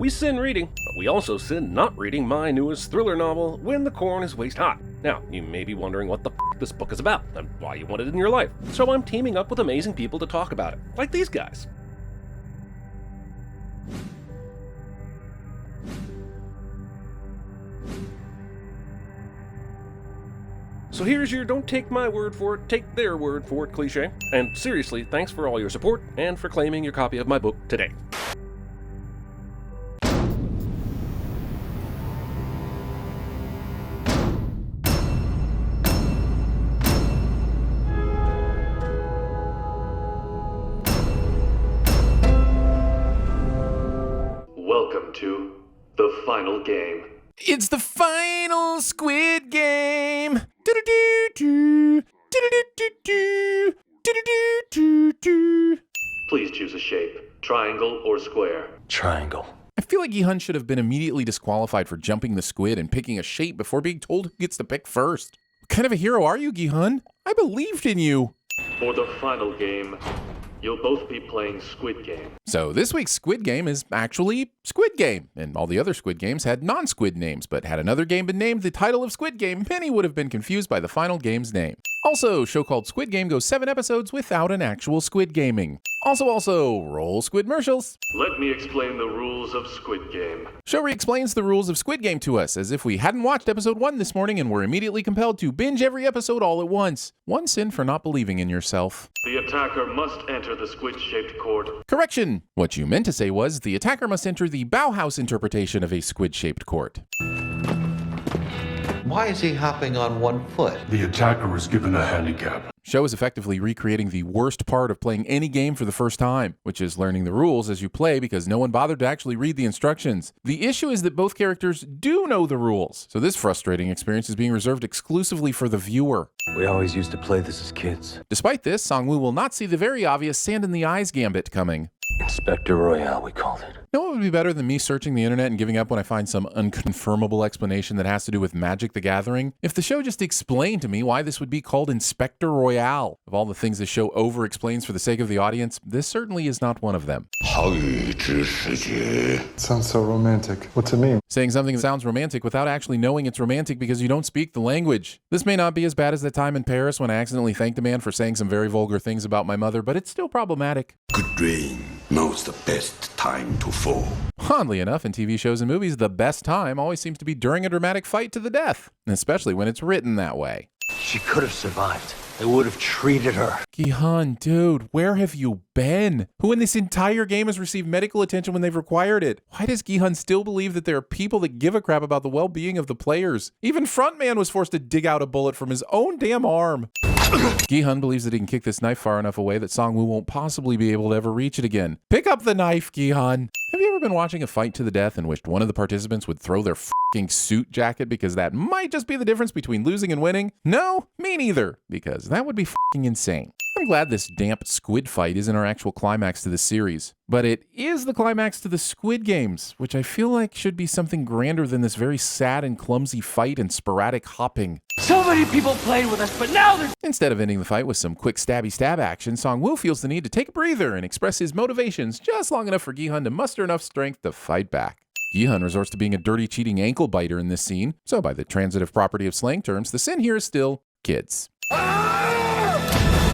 We sin reading, but we also sin not reading my newest thriller novel, When the Corn is Waist Hot. Now, you may be wondering what the f this book is about, and why you want it in your life. So I'm teaming up with amazing people to talk about it, like these guys. So here's your don't take my word for it, take their word for it cliche. And seriously, thanks for all your support and for claiming your copy of my book today. Welcome to the final game. It's the final Squid Game. Do-do-do-do. Do-do-do-do-do. Do-do-do-do-do. Please choose a shape, triangle or square. Triangle. I feel like Gi-hun should have been immediately disqualified for jumping the squid and picking a shape before being told who gets to pick first. What kind of a hero are you, Gi-hun? I believed in you. For the final game, you'll both be playing Squid Game. So this week's Squid Game is actually Squid Game, and all the other Squid Games had non-squid names, but had another game been named the title of Squid Game, many would have been confused by the final game's name. Also, show called Squid Game goes 7 episodes without an actual Squid Gaming. Also, roll Squidmercials. Let me explain the rules of Squid Game. Show re-explains the rules of Squid Game to us, as if we hadn't watched episode 1 this morning and were immediately compelled to binge every episode all at once. One sin for not believing in yourself. The attacker must enter the squid-shaped court. Correction! What you meant to say was, the attacker must enter the Bauhaus interpretation of a squid-shaped court. Why is he hopping on one foot? The attacker was given a handicap. Show is effectively recreating the worst part of playing any game for the first time, which is learning the rules as you play because no one bothered to actually read the instructions. The issue is that both characters do know the rules, so this frustrating experience is being reserved exclusively for the viewer. We always used to play this as kids. Despite this, Sang-woo will not see the very obvious sand in the eyes gambit coming. Inspector Royale, we called it. You know what would be better than me searching the internet and giving up when I find some unconfirmable explanation that has to do with Magic the Gathering? If the show just explained to me why this would be called Inspector Royale. Of all the things the show over-explains for the sake of the audience, this certainly is not one of them. Sounds so romantic. What's it mean? Saying something that sounds romantic without actually knowing it's romantic because you don't speak the language. This may not be as bad as that time in Paris when I accidentally thanked a man for saying some very vulgar things about my mother, but it's still problematic. Good rain knows the best time to fall. Oddly enough, in TV shows and movies, the best time always seems to be during a dramatic fight to the death, especially when it's written that way. She could have survived. They would have treated her. Gi-hun, dude, where have you been? Who in this entire game has received medical attention when they've required it? Why does Gi-hun still believe that there are people that give a crap about the well-being of the players? Even Frontman was forced to dig out a bullet from his own damn arm. Gi-hun believes that he can kick this knife far enough away that Sang-woo won't possibly be able to ever reach it again. Pick up the knife, Gi-hun. Have you ever been watching a fight to the death and wished one of the participants would throw their f***ing suit jacket because that might just be the difference between losing and winning? No, me neither, because that would be f***ing insane. I'm glad this damp squid fight isn't our actual climax to the series, but it is the climax to the Squid Games, which I feel like should be something grander than this very sad and clumsy fight and sporadic hopping. So many people played with us, but now they're... Instead of ending the fight with some quick stabby stab action, Sang-woo feels the need to take a breather and express his motivations just long enough for Gi-hun to muster enough strength to fight back. Gi-hun resorts to being a dirty, cheating ankle biter in this scene, so by the transitive property of slang terms, the sin here is still kids.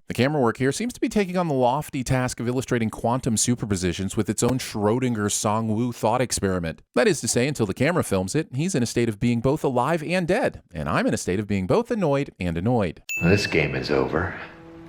The camera work here seems to be taking on the lofty task of illustrating quantum superpositions with its own Schrödinger Sang-woo thought experiment. That is to say, until the camera films it, he's in a state of being both alive and dead, and I'm in a state of being both annoyed and annoyed. This game is over.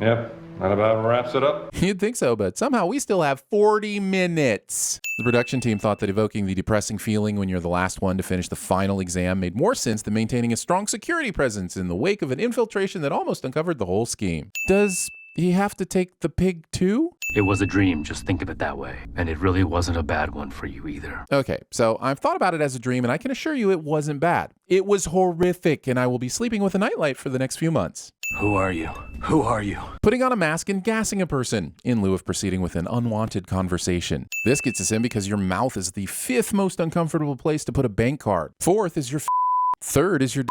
Yep, that about wraps it up. You'd think so, but somehow we still have 40 minutes. The production team thought that evoking the depressing feeling when you're the last one to finish the final exam made more sense than maintaining a strong security presence in the wake of an infiltration that almost uncovered the whole scheme. Does he have to take the pig too? It was a dream, just think of it that way. And it really wasn't a bad one for you either. Okay, so I've thought about it as a dream, and I can assure you it wasn't bad. It was horrific, and I will be sleeping with a nightlight for the next few months. Who are you? Who are you? Putting on a mask and gassing a person, in lieu of proceeding with an unwanted conversation. This gets us in because your mouth is the 5th most uncomfortable place to put a bank card. 4th is your Third is your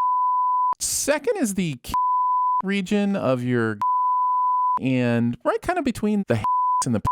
2nd is the region of your and right kind of between the and the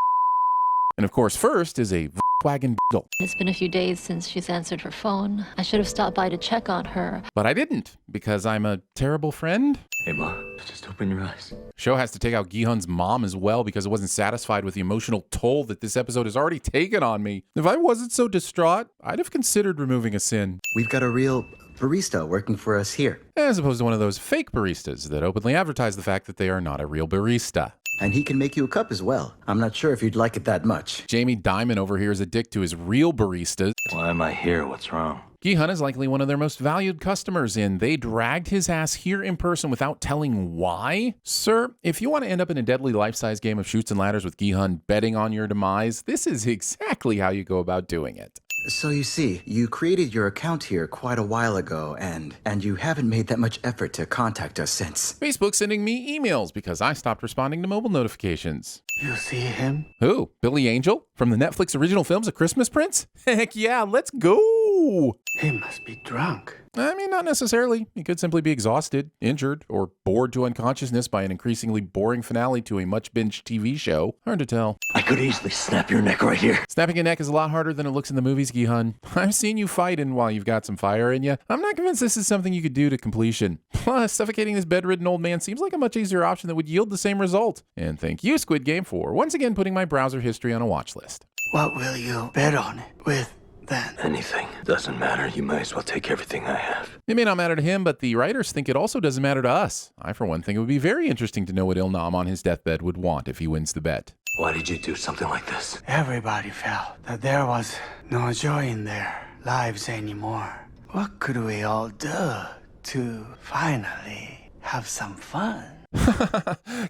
and of course 1st is a wagon beetle. It's been a few days since she's answered her phone. I should have stopped by to check on her. But I didn't, because I'm a terrible friend. Hey, Ma, just open your eyes. Show has to take out Gi-hun's mom as well because it wasn't satisfied with the emotional toll that this episode has already taken on me. If I wasn't so distraught, I'd have considered removing a sin. We've got a real barista working for us here. As opposed to one of those fake baristas that openly advertise the fact that they are not a real barista. And he can make you a cup as well. I'm not sure if you'd like it that much. Jamie Dimon over here is a dick to his real baristas. Why am I here? What's wrong? Gi-hun is likely one of their most valued customers, and they dragged his ass here in person without telling why. Sir, if you want to end up in a deadly life-size game of Chutes and Ladders with Gi-hun betting on your demise, this is exactly how you go about doing it. So you see, you created your account here quite a while ago, and you haven't made that much effort to contact us since. Facebook's sending me emails because I stopped responding to mobile notifications. You see him? Who? Billy Angel? From the Netflix original films A Christmas Prince? Heck yeah, let's go! He must be drunk. I mean, not necessarily. He could simply be exhausted, injured, or bored to unconsciousness by an increasingly boring finale to a much-binged TV show. Hard to tell. I could easily snap your neck right here. Snapping a neck is a lot harder than it looks in the movies, Gi-hun. I've seen you fight, and while you've got some fire in you, I'm not convinced this is something you could do to completion. Plus, suffocating this bedridden old man seems like a much easier option that would yield the same result. And thank you, Squid Game, for once again putting my browser history on a watch list. What will you bet on it with, then? Anything. Doesn't matter. You might as well take everything I have. It may not matter to him, but the writers think it also doesn't matter to us. I, for one, think it would be very interesting to know what Il-nam on his deathbed would want if he wins the bet. Why did you do something like this? Everybody felt that there was no joy in their lives anymore. What could we all do to finally have some fun?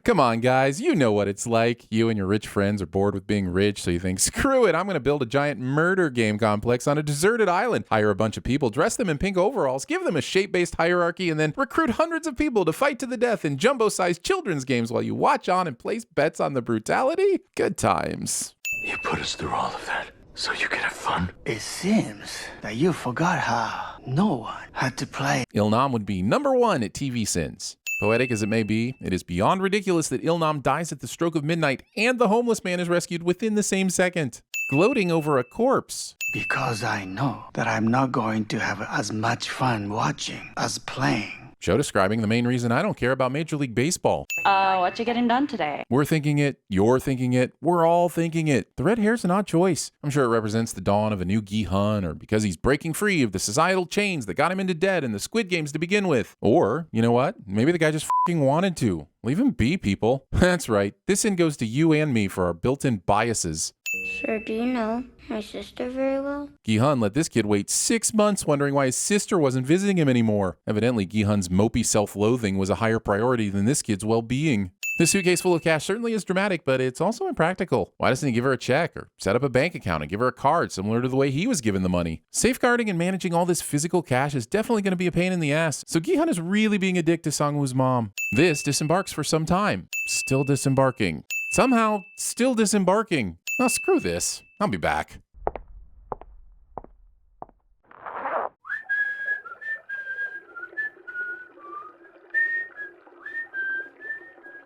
Come on, guys. You know what it's like. You and your rich friends are bored with being rich, so you think, screw it, I'm going to build a giant murder game complex on a deserted island. Hire a bunch of people, dress them in pink overalls, give them a shape-based hierarchy, and then recruit hundreds of people to fight to the death in jumbo-sized children's games while you watch on and place bets on the brutality? Good times. You put us through all of that so you could have fun? It seems that you forgot how no one had to play. Il-nam would be #1 at TVSins. Poetic as it may be, it is beyond ridiculous that Il-nam dies at the stroke of midnight and the homeless man is rescued within the same second, gloating over a corpse. Because I know that I'm not going to have as much fun watching as playing. Show describing the main reason I don't care about Major League Baseball. What you getting done today? We're thinking it, you're thinking it, we're all thinking it. The red hair's an odd choice. I'm sure it represents the dawn of a new Gi-hun, or because he's breaking free of the societal chains that got him into debt in the Squid Games to begin with. Or, you know what? Maybe the guy just f***ing wanted to. Leave him be, people. That's right. This in goes to you and me for our built-in biases. Sir, do you know my sister very well? Gi-hun let this kid wait 6 months wondering why his sister wasn't visiting him anymore. Evidently, Gi-hun's mopey self-loathing was a higher priority than this kid's well-being. This suitcase full of cash certainly is dramatic, but it's also impractical. Why doesn't he give her a check or set up a bank account and give her a card similar to the way he was given the money? Safeguarding and managing all this physical cash is definitely going to be a pain in the ass, so Gi-hun is really being a dick to Sang-woo's mom. This disembarks for some time. Still disembarking. Somehow, still disembarking. Now screw this. I'll be back.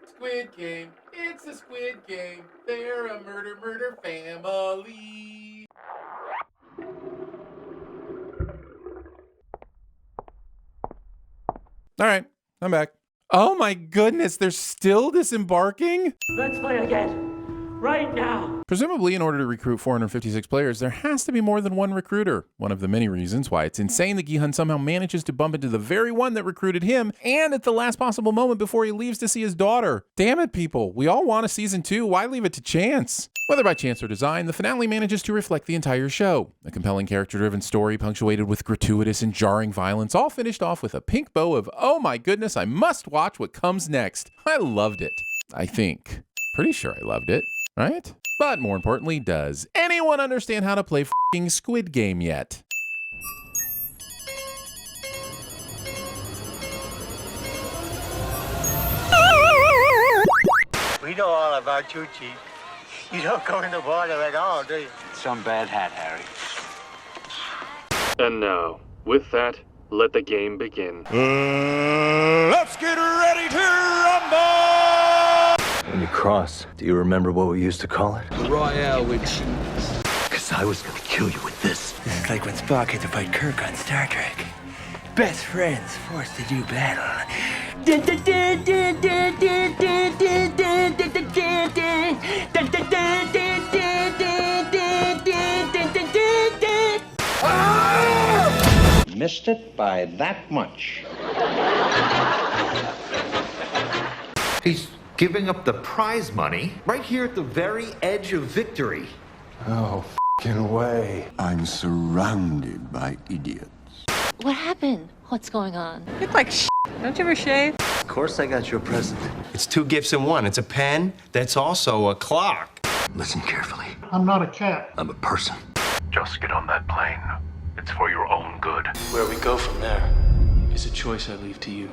Squid Game. It's a Squid Game. They're a murder family. All right, I'm back. Oh my goodness, they're still disembarking? Let's play again. Right now. Presumably, in order to recruit 456 players, there has to be more than one recruiter. One of the many reasons why it's insane that Gi-hun somehow manages to bump into the very one that recruited him, and at the last possible moment before he leaves to see his daughter. Damn it, people. We all want a season 2. Why leave it to chance? Whether by chance or design, the finale manages to reflect the entire show. A compelling character-driven story punctuated with gratuitous and jarring violence, all finished off with a pink bow of, oh my goodness, I must watch what comes next. I loved it. I think. Pretty sure I loved it. Right? But more importantly, does anyone understand how to play f***ing Squid Game yet? We know all about you, Chief. You don't go in the water at all, do you? Some bad hat, Harry. And now, with that, let the game begin. Let's get ready to rumble! When you cross, do you remember what we used to call it? The Royale with cheese. Because I was gonna kill you with this. This is like when Spock had to fight Kirk on Star Trek. Best friends forced to do battle. Missed it by that much. He's giving up the prize money right here at the very edge of victory. Oh, f***ing way. I'm surrounded by idiots. What happened? What's going on? You look like shit. Don't you ever shave? Of course I got you a present. It's 2 gifts in one. It's a pen that's also a clock. Listen carefully. I'm not a cat. I'm a person. Just get on that plane. It's for your own good. Where we go from there is a choice I leave to you.